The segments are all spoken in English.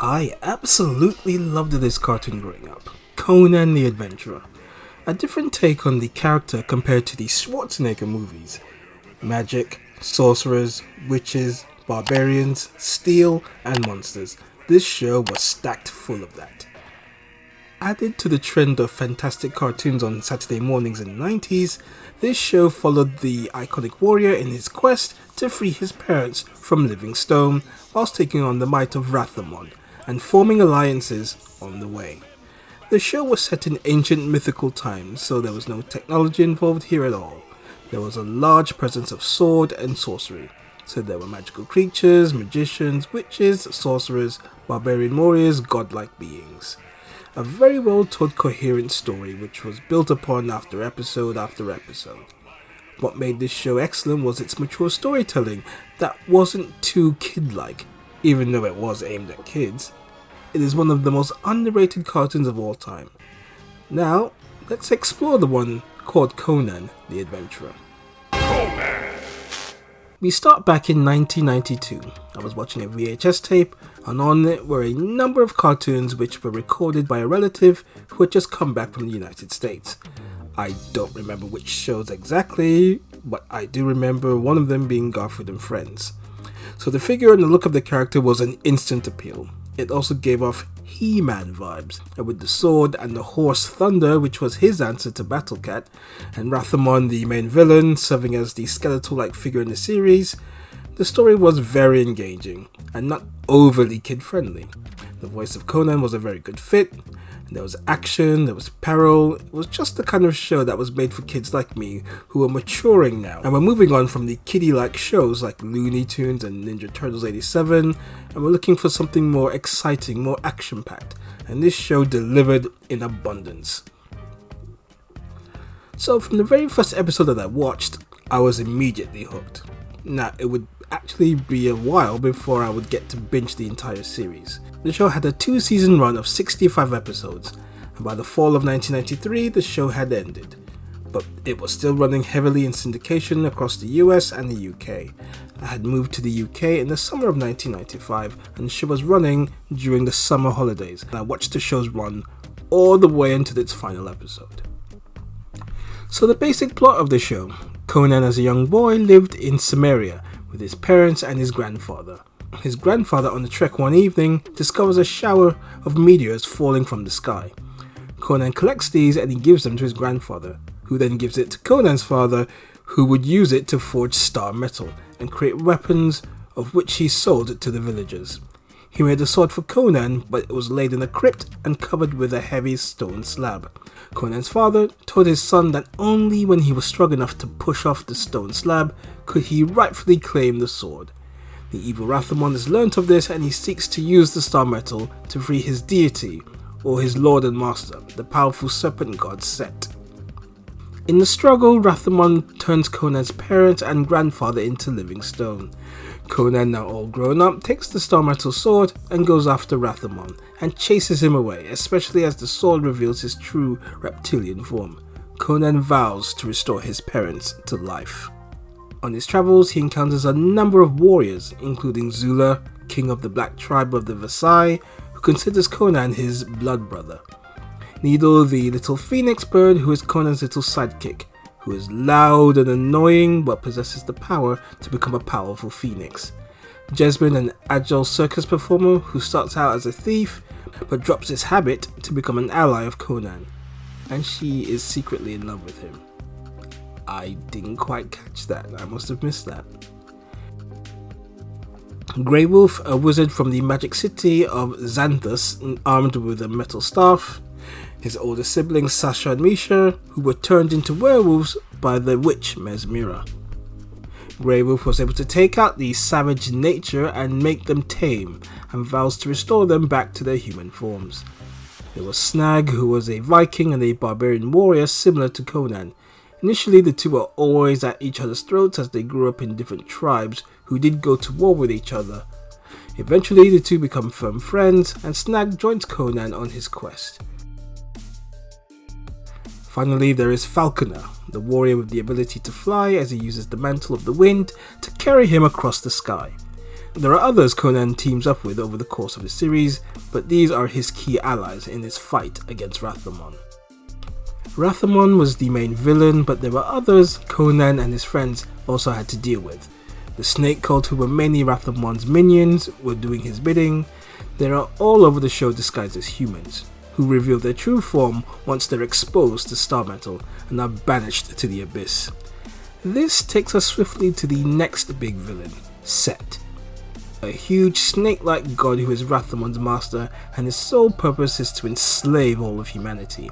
I absolutely loved this cartoon growing up. Conan the Adventurer. A different take on the character compared to the Schwarzenegger movies. Magic, sorcerers, witches, barbarians, steel, and monsters. This show was stacked full of that. Added to the trend of fantastic cartoons on Saturday mornings in the 90s, this show followed the iconic warrior in his quest to free his parents from living stone whilst taking on the might of Rathamon and forming alliances on the way. The show was set in ancient mythical times, so there was no technology involved here at all. There was a large presence of sword and sorcery, so there were magical creatures, magicians, witches, sorcerers, barbarian warriors, godlike beings. A very well told coherent story which was built upon after episode after episode. What made this show excellent was its mature storytelling that wasn't too kid-like, even though it was aimed at kids. It is one of the most underrated cartoons of all time. Now, let's explore the one called Conan the Adventurer. We start back in 1992. I was watching a VHS tape, and on it were a number of cartoons which were recorded by a relative who had just come back from the United States. I don't remember which shows exactly, but I do remember one of them being Garfield and Friends. So the figure and the look of the character was an instant appeal. It also gave off He-Man vibes, and with the sword and the horse Thunder, which was his answer to Battle Cat, and Rathamon, the main villain, serving as the skeletal-like figure in the series, the story was very engaging and not overly kid-friendly. The voice of Conan was a very good fit. There was action, there was peril. It was just the kind of show that was made for kids like me who are maturing now and we're moving on from the kiddie-like shows like Looney Tunes and Ninja Turtles 87, and we're looking for something more exciting, more action-packed, and this show delivered in abundance. So from the very first episode that I watched, I was immediately hooked. Now, it would actually be a while before I would get to binge the entire series. The show had a 2-season run of 65 episodes, and by the fall of 1993 the show had ended. But it was still running heavily in syndication across the US and the UK. I had moved to the UK in the summer of 1995, and the show was running during the summer holidays, and I watched the show's run all the way until its final episode. So the basic plot of the show: Conan as a young boy lived in Samaria with his parents and his grandfather. His grandfather on a trek one evening discovers a shower of meteors falling from the sky. Conan collects these and he gives them to his grandfather, who then gives it to Conan's father, who would use it to forge star metal and create weapons, of which he sold it to the villagers. He made a sword for Conan, but it was laid in a crypt and covered with a heavy stone slab. Conan's father told his son that only when he was strong enough to push off the stone slab could he rightfully claim the sword. The evil Rathamon has learnt of this and he seeks to use the star metal to free his deity, or his lord and master, the powerful serpent god Set. In the struggle, Rathamon turns Conan's parents and grandfather into living stone. Conan, now all grown up, takes the star metal sword and goes after Rathamon and chases him away, especially as the sword reveals his true reptilian form. Conan vows to restore his parents to life. On his travels, he encounters a number of warriors, including Zula, king of the black tribe of the Versailles, who considers Conan his blood brother. Needle, the little phoenix bird, who is Conan's little sidekick, who is loud and annoying but possesses the power to become a powerful phoenix. Jessamine, an agile circus performer who starts out as a thief but drops his habit to become an ally of Conan, and she is secretly in love with him. I didn't quite catch that, I must have missed that. Grey Wolf, a wizard from the magic city of Xanthus, armed with a metal staff. His older siblings Sasha and Misha, who were turned into werewolves by the witch Mesmira. Grey Wolf was able to take out the savage nature and make them tame, and vows to restore them back to their human forms. There was Snag, who was a Viking and a barbarian warrior similar to Conan. Initially, the two were always at each other's throats as they grew up in different tribes who did go to war with each other. Eventually, the two become firm friends, and Snag joins Conan on his quest. Finally, there is Falconer, the warrior with the ability to fly, as he uses the mantle of the wind to carry him across the sky. There are others Conan teams up with over the course of the series, but these are his key allies in his fight against Rathamon. Rathamon was the main villain, but there were others Conan and his friends also had to deal with. The snake cult, who were mainly Rathamon's minions, were doing his bidding. They are all over the show disguised as humans, who reveal their true form once they're exposed to star metal and are banished to the abyss. This takes us swiftly to the next big villain, Set. A huge snake-like god who is Rathamon's master, and his sole purpose is to enslave all of humanity.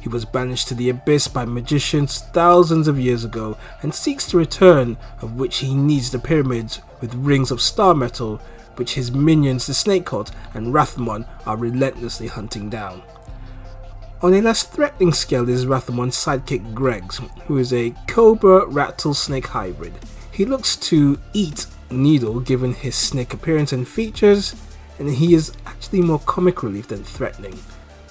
He was banished to the abyss by magicians thousands of years ago and seeks to return, of which he needs the pyramids with rings of star metal, which his minions, the snake cult and Rathamon, are relentlessly hunting down. On a less threatening scale is Rathamon's sidekick Greggs, who is a cobra rattlesnake hybrid. He looks to eat Needle given his snake appearance and features, and he is actually more comic relief than threatening,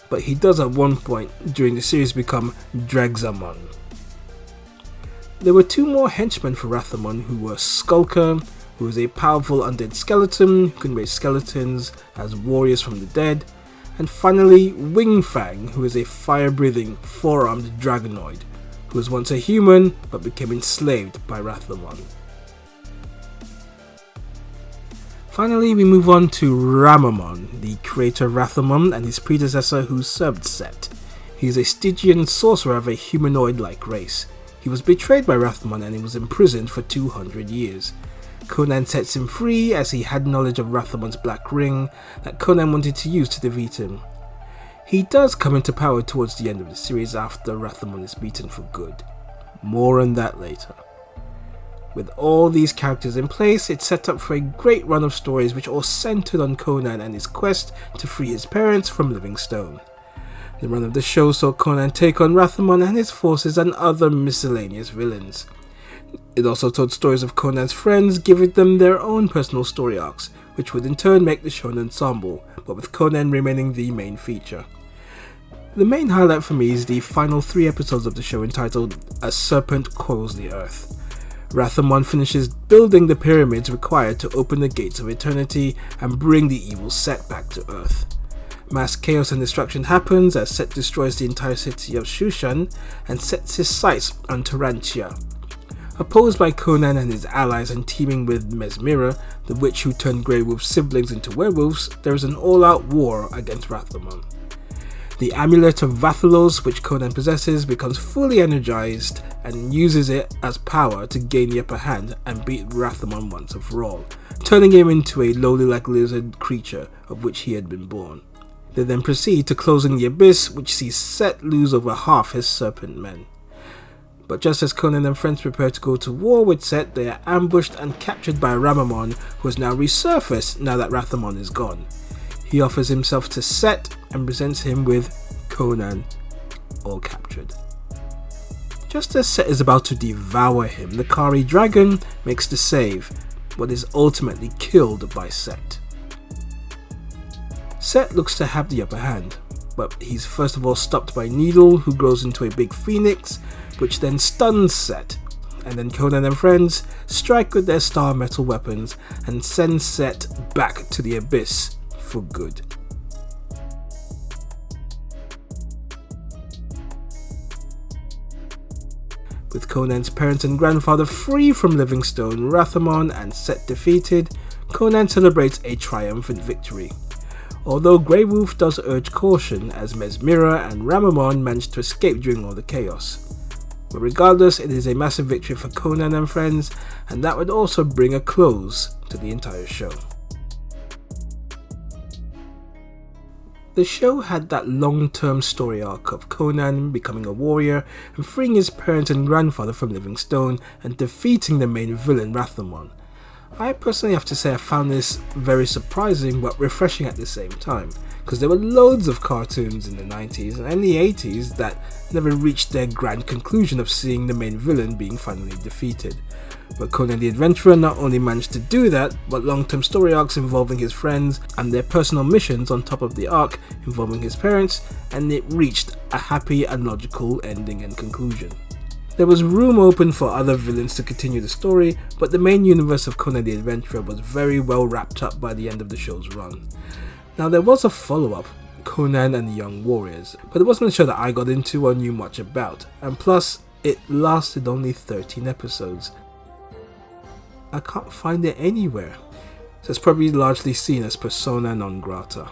but he does at one point during the series become Dragzamon. There were two more henchmen for Rathamon, who were Skulker, who is a powerful undead skeleton who can raise skeletons as warriors from the dead, and finally Wingfang, who is a fire-breathing, four-armed dragonoid, who was once a human but became enslaved by Rathamon. Finally, we move on to Ramamon, the creator of Rathamon and his predecessor who served Set. He is a Stygian sorcerer of a humanoid-like race. He was betrayed by Rathamon and he was imprisoned for 200 years. Conan sets him free as he had knowledge of Rathamon's black ring that Conan wanted to use to defeat him. He does come into power towards the end of the series after Rathamon is beaten for good. More on that later. With all these characters in place, it's set up for a great run of stories which all centered on Conan and his quest to free his parents from Living Stone. The run of the show saw Conan take on Rathamon and his forces and other miscellaneous villains. It also told stories of Conan's friends, giving them their own personal story arcs, which would in turn make the show an ensemble, but with Conan remaining the main feature. The main highlight for me is the final 3 episodes of the show entitled A Serpent Coils the Earth. Rathamon finishes building the pyramids required to open the gates of eternity and bring the evil Set back to Earth. Mass chaos and destruction happens as Set destroys the entire city of Shushan and sets his sights on Tarantia. Opposed by Conan and his allies and teaming with Mesmira, the witch who turned Grey Wolf's siblings into werewolves, there is an all-out war against Rathamon. The amulet of Vathalos, which Conan possesses, becomes fully energized and uses it as power to gain the upper hand and beat Rathamon once and for all, turning him into a lowly like lizard creature of which he had been born. They then proceed to closing the abyss, which sees Set lose over half his serpent men. But just as Conan and friends prepare to go to war with Set, they are ambushed and captured by Ramamon, who has now resurfaced now that Rathamon is gone. He offers himself to Set and presents him with Conan, all captured. Just as Set is about to devour him, the Kari dragon makes the save, but is ultimately killed by Set. Set looks to have the upper hand, but he's first of all stopped by Needle, who grows into a big phoenix, which then stuns Set, and then Conan and friends strike with their star metal weapons and send Set back to the abyss for good. With Conan's parents and grandfather free from Living Stone, Rathamon and Set defeated, Conan celebrates a triumphant victory. Although Grey Wolf does urge caution as Mesmira and Ramamon manage to escape during all the chaos. But regardless, it is a massive victory for Conan and friends, and that would also bring a close to the entire show. The show had that long-term story arc of Conan becoming a warrior and freeing his parents and grandfather from Living Stone and defeating the main villain Rathamon. I personally have to say I found this very surprising but refreshing at the same time, because there were loads of cartoons in the 90s and the 80s that never reached their grand conclusion of seeing the main villain being finally defeated. But Conan the Adventurer not only managed to do that, but long-term story arcs involving his friends and their personal missions on top of the arc involving his parents, and it reached a happy and logical ending and conclusion. There was room open for other villains to continue the story, but the main universe of Conan the Adventurer was very well wrapped up by the end of the show's run. Now there was a follow-up, Conan and the Young Warriors, but it wasn't a show that I got into or knew much about, and plus, it lasted only 13 episodes. I can't find it anywhere, so it's probably largely seen as persona non grata.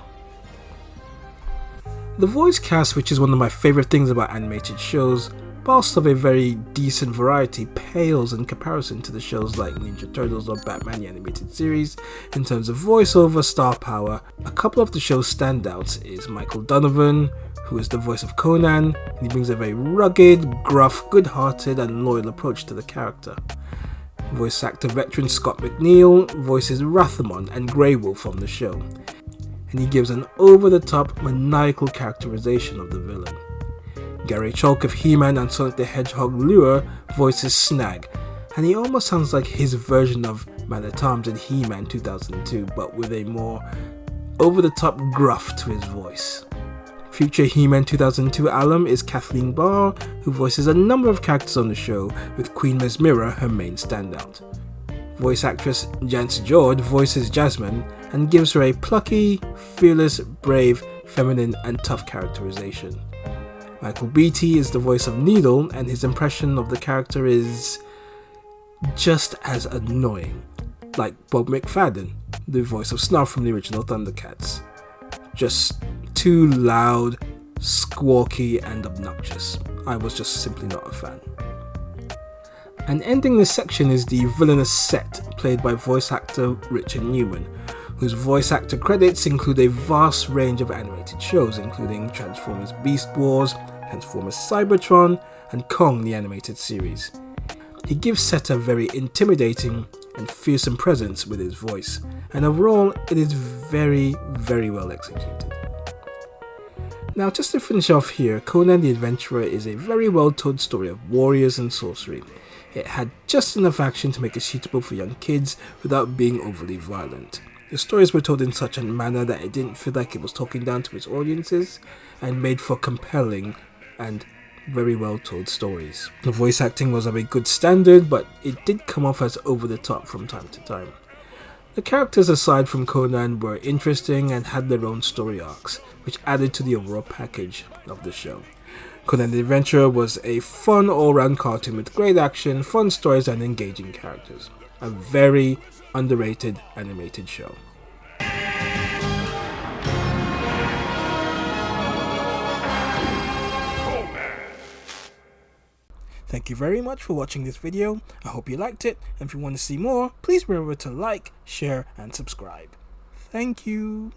The voice cast, which is one of my favourite things about animated shows, whilst of a very decent variety, pales in comparison to the shows like Ninja Turtles or Batman the Animated Series in terms of voiceover star power. A couple of the show's standouts is Michael Donovan, who is the voice of Conan, and he brings a very rugged, gruff, good-hearted and loyal approach to the character. Voice actor veteran Scott McNeil voices Rathamon and Grey Wolf on the show, and he gives an over-the-top, maniacal characterization of the villain. Gary Chalk of He-Man and Sonic the Hedgehog Lure voices Snag, and he almost sounds like his version of Man-at-Arms in He-Man 2002, but with a more over-the-top gruff to his voice. Future He-Man 2002 alum is Kathleen Barr, who voices a number of characters on the show, with Queen Mesmira her main standout. Voice actress Jance George voices Jasmine and gives her a plucky, fearless, brave, feminine and tough characterization. Michael Beatty is the voice of Needle, and his impression of the character is just as annoying, like Bob McFadden, the voice of Snarf from the original Thundercats. Just too loud, squawky and obnoxious. I was just simply not a fan. And ending this section is the villainous Set, played by voice actor Richard Newman, whose voice actor credits include a vast range of animated shows, including Transformers Beast Wars, Transformers Cybertron, and Kong the Animated Series. He gives Set a very intimidating and fearsome presence with his voice, and overall it is very, very well executed. Now, just to finish off here, Conan the Adventurer is a very well told story of warriors and sorcery. It had just enough action to make it suitable for young kids without being overly violent. The stories were told in such a manner that it didn't feel like it was talking down to its audiences, and made for compelling and very well told stories. The voice acting was of a good standard, but it did come off as over the top from time to time. The characters aside from Conan were interesting and had their own story arcs, which added to the overall package of the show. Conan the Adventurer was a fun all-round cartoon with great action, fun stories and engaging characters. A very underrated animated show. Thank you very much for watching this video. I hope you liked it, and if you want to see more, please remember to like, share and subscribe. Thank you.